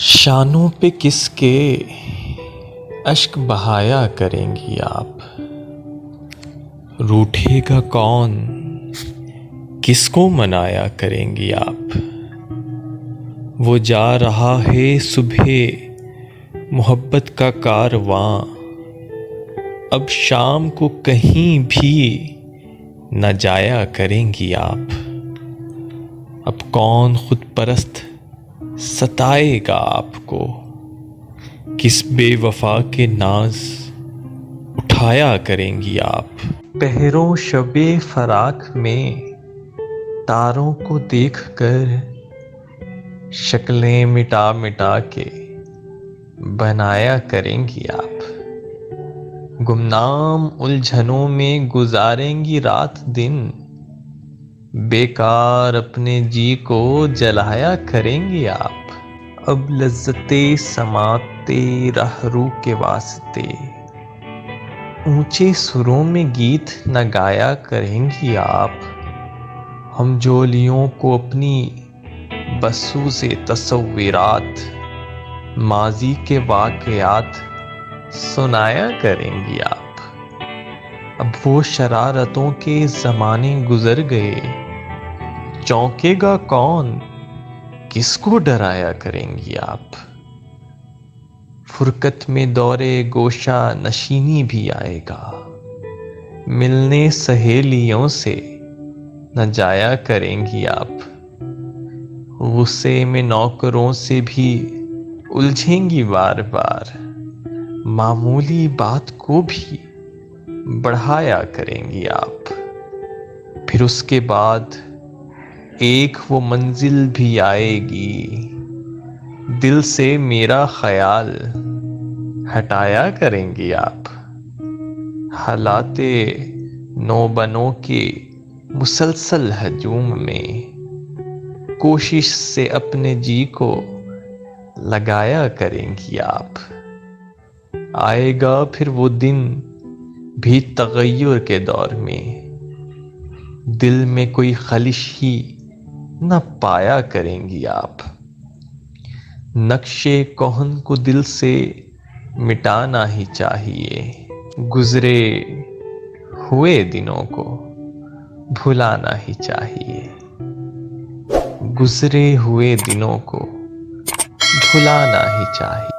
شانوں پہ کس کے اشک بہایا کریں گی آپ؟ روٹھے گا کون، کس کو منایا کریں گی آپ؟ وہ جا رہا ہے صبح محبت کا کارواں، اب شام کو کہیں بھی نہ جایا کریں گی آپ۔ اب کون خود پرست ستائے گا آپ کو، کس بے وفا کے ناز اٹھایا کریں گی آپ۔ پہروں شب فراق میں تاروں کو دیکھ کر شکلیں مٹا مٹا کے بنایا کریں گی آپ۔ گمنام الجھنوں میں گزاریں گی رات دن، بیکار اپنے جی کو جلایا کریں گی آپ۔ اب لذتِ سماعتِ راہ رو کے واسطے اونچے سروں میں گیت نہ گایا کریں گی آپ۔ ہم جولیوں کو اپنی بسوز تصورات ماضی کے واقعات سنایا کریں گی آپ۔ اب وہ شرارتوں کے زمانے گزر گئے، چونکے گا کون، کس کو ڈرایا کریں گی آپ۔ فرقت میں دور گوشہ نشینی بھی آئے گا، ملنے سہیلیوں سے نہ جایا کریں گی آپ۔ غصے میں نوکروں سے بھی الجھیں گی بار بار، معمولی بات کو بھی بڑھایا کریں گی آپ۔ پھر اس کے بعد ایک وہ منزل بھی آئے گی، دل سے میرا خیال ہٹایا کریں گی آپ۔ حالات نو بنو کے مسلسل ہجوم میں کوشش سے اپنے جی کو لگایا کریں گی آپ۔ آئے گا پھر وہ دن بھی تغیر کے دور میں، دل میں کوئی خلش ہی نہ پایا کریں گی آپ۔ نقشِ کہن کو دل سے مٹانا ہی چاہیے، گزرے ہوئے دنوں کو بھلانا ہی چاہیے، گزرے ہوئے دنوں کو بھلانا ہی چاہیے۔